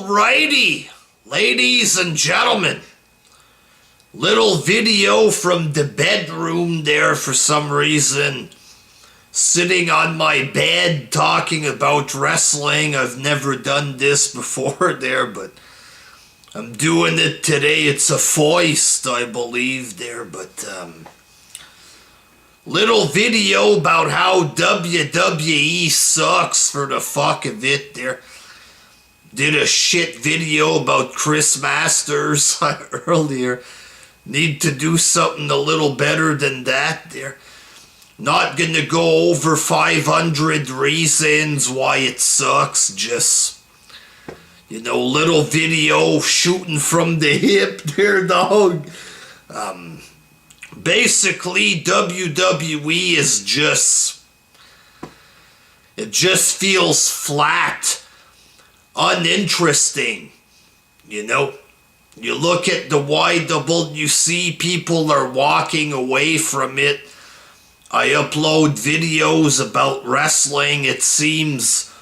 Alrighty, ladies and gentlemen, little video from the bedroom there for some reason. Sitting on my bed talking about wrestling. I've never done this before there, but I'm doing it today. It's a foist, I believe there, but little video about how WWE sucks for the fuck of it there. Did a shit video about Chris Masters earlier. Need to do something a little better than that there. Not gonna go over 500 reasons why it sucks. Just, little video shooting from the hip there, dog. Basically, WWE is it just feels flat. Uninteresting, You look at the YWC, people are walking away from it. I upload videos about wrestling. It seems,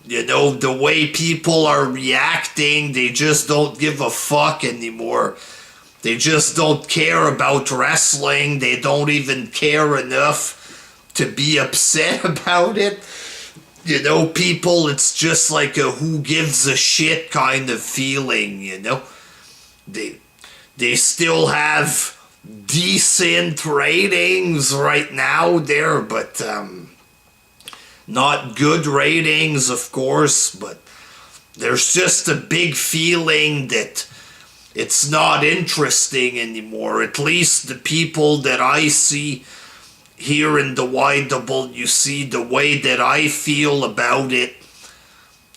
the way people are reacting, they just don't give a fuck anymore. They just don't care about wrestling. They don't even care enough to be upset about it. People, it's just like a who gives a shit kind of feeling, They still have decent ratings right now there, but not good ratings, of course, but there's just a big feeling that it's not interesting anymore. At least the people that I see here in the YWC, the way that I feel about it,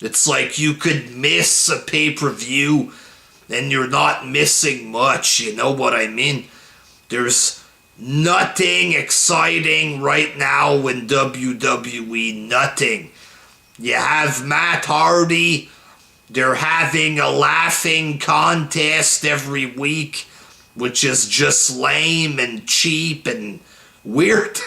it's like you could miss a pay-per-view and you're not missing much, you know what I mean? There's nothing exciting right now in WWE, nothing. You have Matt Hardy, they're having a laughing contest every week, which is just lame and cheap and weird,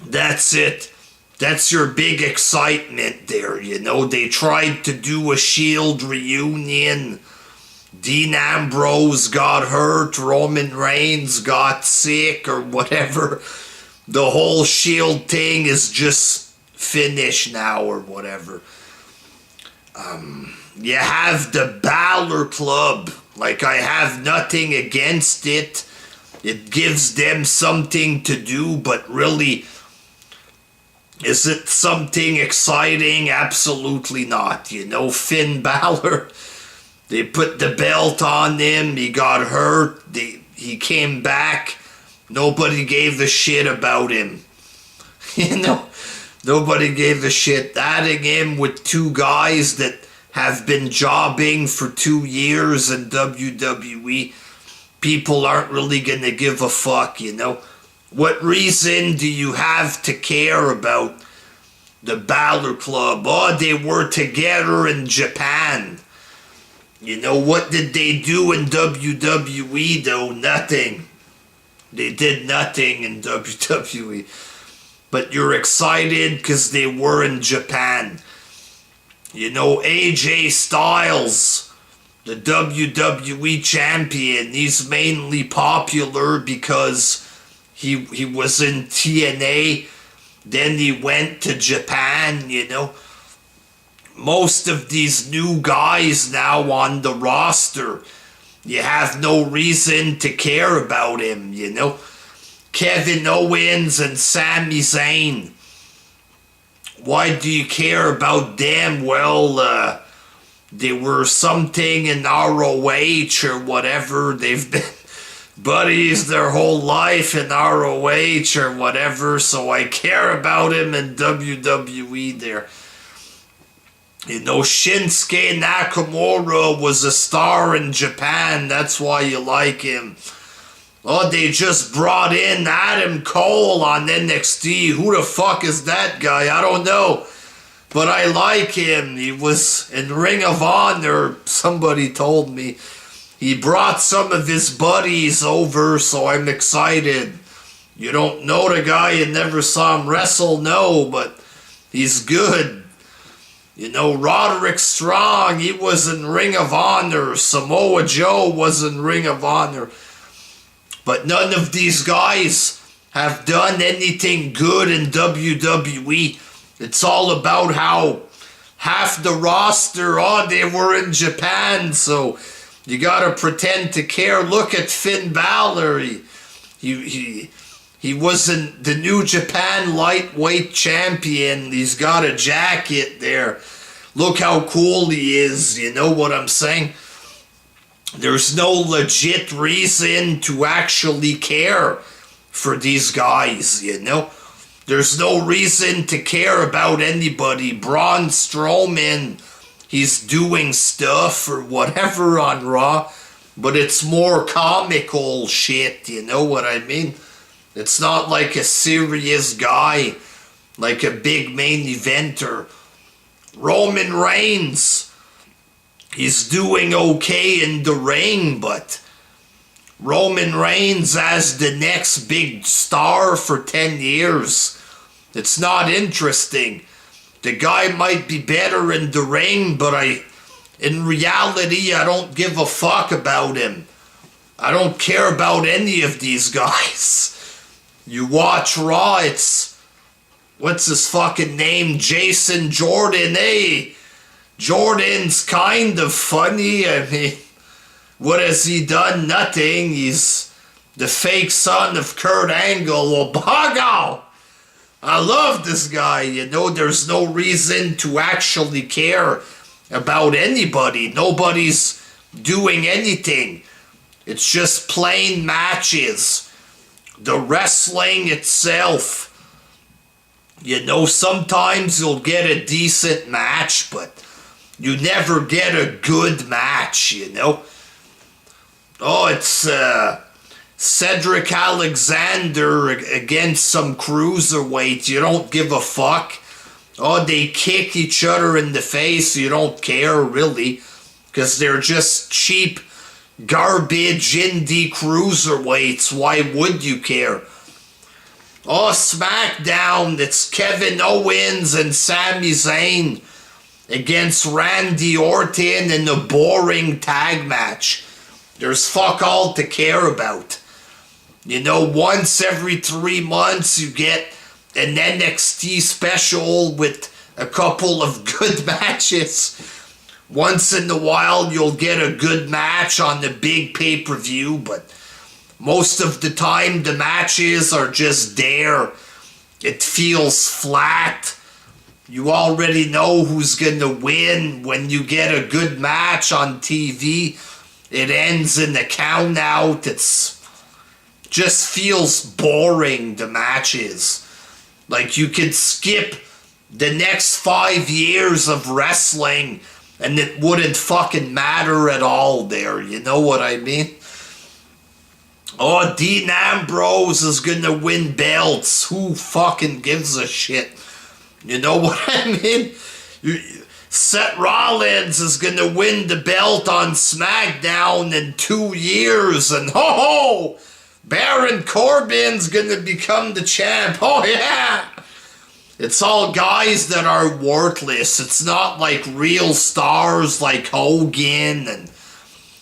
That's it. That's your big excitement there, They tried to do a Shield reunion. Dean Ambrose got hurt, Roman Reigns got sick or whatever. The whole Shield thing is just finished now or whatever. You have the Balor Club. Like, I have nothing against it. It gives them something to do, but really, is it something exciting? Absolutely not. Finn Balor, they put the belt on him, he got hurt, he came back, nobody gave a shit about him. Nobody gave a shit. Adding him with two guys that have been jobbing for 2 years in WWE, people aren't really gonna give a fuck, What reason do you have to care about the Balor Club? Oh, they were together in Japan. What did they do in WWE though? Nothing. They did nothing in WWE. But you're excited because they were in Japan. AJ Styles, the WWE champion, he's mainly popular because he was in TNA, then he went to Japan, Most of these new guys now on the roster, you have no reason to care about him, Kevin Owens and Sami Zayn. Why do you care about them? Well, they were something in ROH or whatever. They've been buddies their whole life in ROH or whatever, so I care about him in WWE there. Shinsuke Nakamura was a star in Japan, that's why you like him. Oh, they just brought in Adam Cole on NXT. Who the fuck is that guy? I don't know. But I like him. He was in Ring of Honor, somebody told me. He brought some of his buddies over, so I'm excited. You don't know the guy, you never saw him wrestle? No, but he's good. You know, Roderick Strong, he was in Ring of Honor. Samoa Joe was in Ring of Honor. But none of these guys have done anything good in WWE. It's all about how half the roster, they were in Japan, so you gotta pretend to care. Look at Finn Balor. He was in the New Japan lightweight champion. He's got a jacket there. Look how cool he is, you know what I'm saying? There's no legit reason to actually care for these guys, you know? There's no reason to care about anybody. Braun Strowman, he's doing stuff or whatever on Raw, but it's more comical shit, you know what I mean? It's not like a serious guy, like a big main eventer. Roman Reigns, he's doing okay in the ring, but Roman Reigns as the next big star for 10 years. It's not interesting. The guy might be better in the ring, but in reality, I don't give a fuck about him. I don't care about any of these guys. You watch Raw, what's his fucking name? Jason Jordan. Hey, Jordan's kind of funny. I mean, what has he done? Nothing. He's the fake son of Kurt Angle. Well, Bago! I love this guy. You know, there's no reason to actually care about anybody. Nobody's doing anything. It's just plain matches. The wrestling itself. You know, sometimes you'll get a decent match, but you never get a good match, you know? Oh, it's Cedric Alexander against some cruiserweight. You don't give a fuck. Oh, they kick each other in the face. You don't care, really, because they're just cheap, garbage indie cruiserweights. Why would you care? Oh, SmackDown, it's Kevin Owens and Sami Zayn against Randy Orton in a boring tag match. There's fuck all to care about. You know, once every 3 months you get an NXT special with a couple of good matches. Once in a while you'll get a good match on the big pay-per-view, but most of the time the matches are just there. It feels flat. You already know who's gonna win when you get a good match on TV. It ends in a count out. It's just feels boring, the matches. Like you could skip the next 5 years of wrestling and it wouldn't fucking matter at all there. You know what I mean? Oh, Dean Ambrose is gonna win belts. Who fucking gives a shit? You know what I mean? Seth Rollins is gonna win the belt on SmackDown in 2 years, and ho-ho! Baron Corbin's gonna become the champ. Oh yeah! It's all guys that are worthless. It's not like real stars like Hogan, and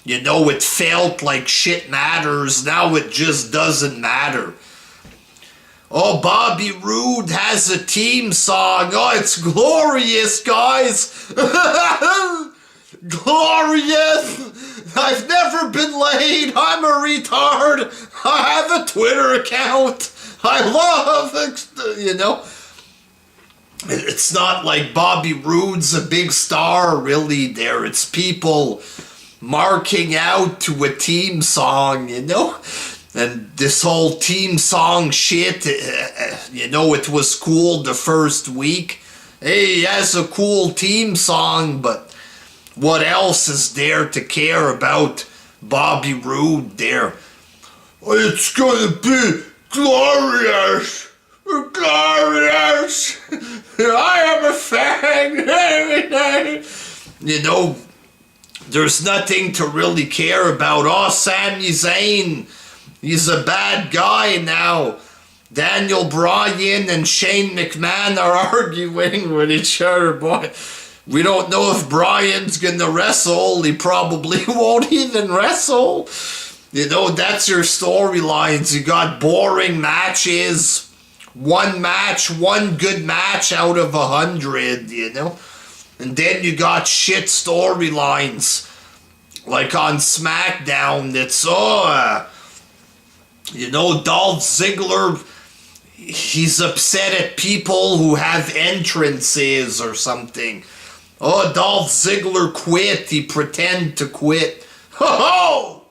you know, it felt like shit matters. Now it just doesn't matter. Oh, Bobby Roode has a team song. Oh, it's glorious, guys. Glorious. I've never been laid. I'm a retard. I have a Twitter account. I love it, you know. It's not like Bobby Roode's a big star, really, there. It's people marking out to a team song, you know? And this whole team song shit, you know, it was cool the first week. Hey, he has a cool team song, but what else is there to care about Bobby Roode there? It's gonna be glorious! Glorious! I am a fan! You know, there's nothing to really care about. Oh, Sami Zayn, he's a bad guy now. Daniel Bryan and Shane McMahon are arguing with each other, boy. We don't know if Bryan's gonna wrestle. He probably won't even wrestle. You know, that's your storylines. You got boring matches. One good match out of 100, you know? And then you got shit storylines. Like on SmackDown, it's, you know, Dolph Ziggler, he's upset at people who have entrances or something. Oh, Dolph Ziggler quit. He pretend to quit. Ho-ho!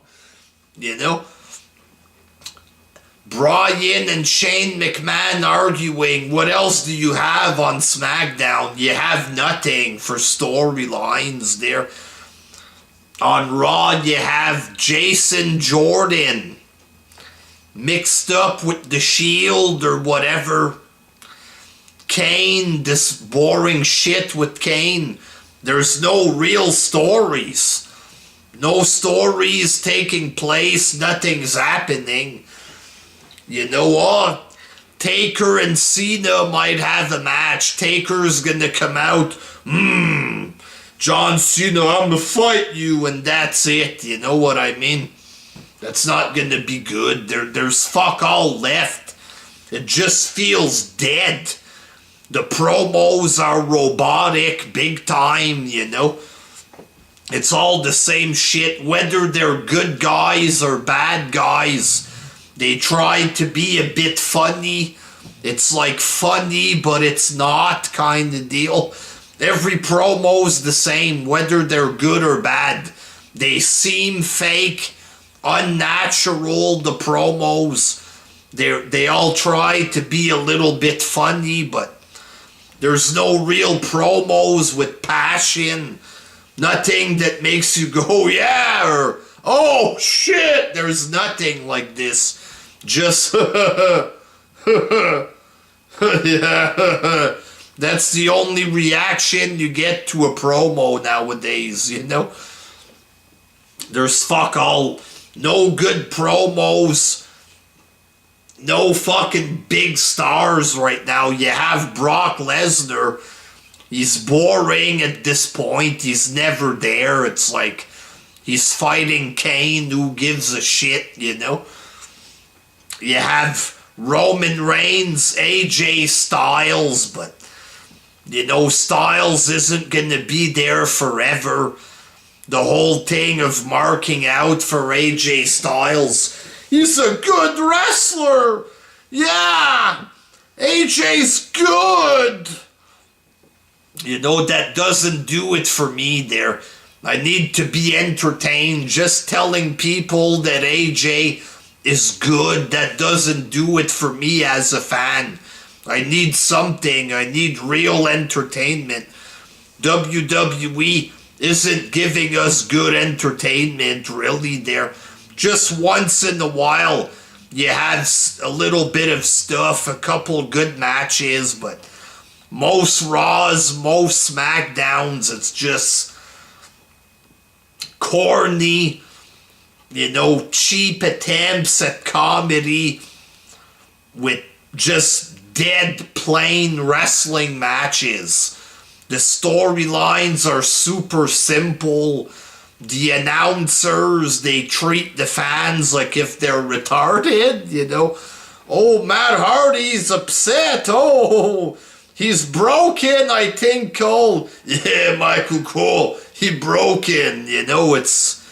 You know? Bryan and Shane McMahon arguing. What else do you have on SmackDown? You have nothing for storylines there. On Raw, you have Jason Jordan mixed up with the Shield or whatever. Kane, this boring shit with Kane. There's no real stories. No stories taking place. Nothing's happening. You know what? Taker and Cena might have a match. Taker's gonna come out. John Cena, I'm gonna fight you, and that's it. You know what I mean? That's not gonna be good. There's fuck all left. It just feels dead. The promos are robotic, big time, you know? It's all the same shit, whether they're good guys or bad guys. They try to be a bit funny. It's like funny, but it's not kind of deal. Every promo's the same, whether they're good or bad. They seem fake, unnatural, the promos. They all try to be a little bit funny, but there's no real promos with passion. Nothing that makes you go, yeah, or, oh, shit. There's nothing like this. Just, yeah. That's the only reaction you get to a promo nowadays, you know? There's fuck all. No good promos. No fucking big stars right now. You have Brock Lesnar. He's boring at this point. He's never there. It's like he's fighting Kane. Who gives a shit, you know? You have Roman Reigns, AJ Styles, but you know, Styles isn't going to be there forever. The whole thing of marking out for AJ Styles. He's a good wrestler. Yeah. AJ's good. You know, that doesn't do it for me there. I need to be entertained. Just telling people that AJ is good, that doesn't do it for me as a fan. I need something. I need real entertainment. WWE isn't giving us good entertainment, really, there. Just once in a while, you have a little bit of stuff, a couple good matches, but most Raws, most SmackDowns, it's just corny, you know, cheap attempts at comedy with just dead, plain wrestling matches. The storylines are super simple. The announcers, they treat the fans like if they're retarded, you know. Oh, Matt Hardy's upset. Oh, he's broken, I think. Oh, yeah, Michael Cole, he broken. You know, it's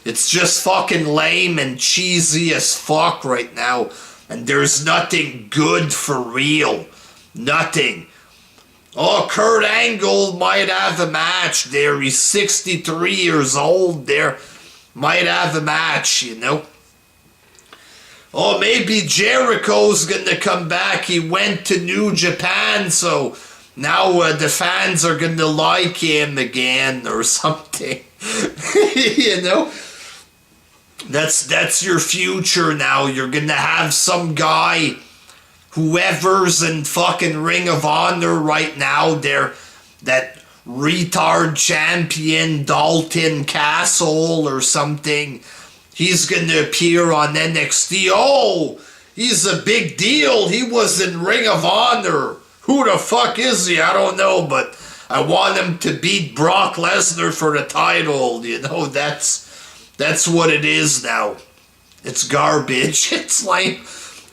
just fucking lame and cheesy as fuck right now. And there's nothing good for real. Nothing. Oh, Kurt Angle might have a match there. He's 63 years old there. Might have a match, you know. Oh, maybe Jericho's gonna come back. He went to New Japan, so now the fans are gonna like him again or something. You know? That's your future now. You're gonna have some guy, whoever's in fucking Ring of Honor right now, there, that retard champion Dalton Castle or something. He's gonna appear on NXT. Oh, he's a big deal. He was in Ring of Honor. Who the fuck is he? I don't know, but I want him to beat Brock Lesnar for the title. You know, that's what it is now. It's garbage. It's like,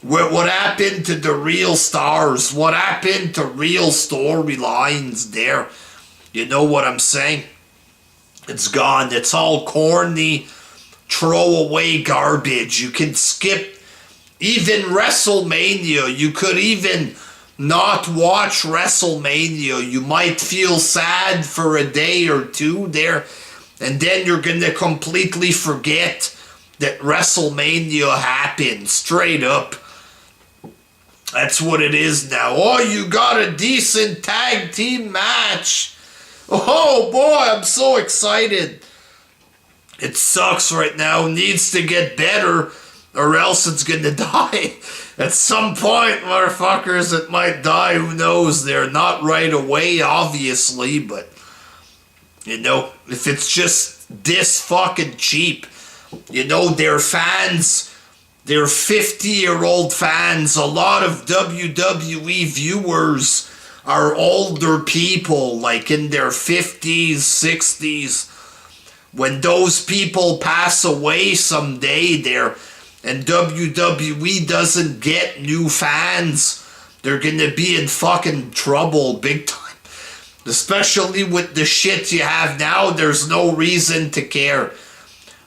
what happened to the real stars? What happened to real storylines there? You know what I'm saying? It's gone. It's all corny, throwaway garbage. You can skip even WrestleMania. You could even not watch WrestleMania. You might feel sad for a day or two there, and then you're going to completely forget that WrestleMania happened. Straight up. That's what it is now. Oh, you got a decent tag team match. Oh boy, I'm so excited. It sucks right now. Needs to get better or else it's gonna die. At some point, motherfuckers, it might die. Who knows? They're not right away, obviously, but you know, if it's just this fucking cheap, you know, their fans, they're 50-year-old fans. A lot of WWE viewers are older people, like in their 50s, 60s. When those people pass away someday there, and WWE doesn't get new fans, they're gonna be in fucking trouble big time. Especially with the shit you have now, there's no reason to care.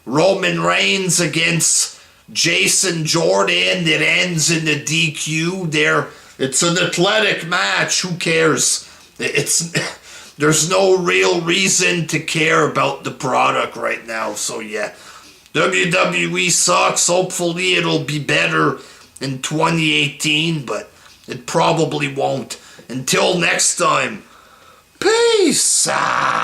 Roman Reigns against Jason Jordan, it ends in a DQ there. It's an athletic match, who cares? There's no real reason to care about the product right now, so yeah. WWE sucks. Hopefully it'll be better in 2018, but it probably won't. Until next time, peace out.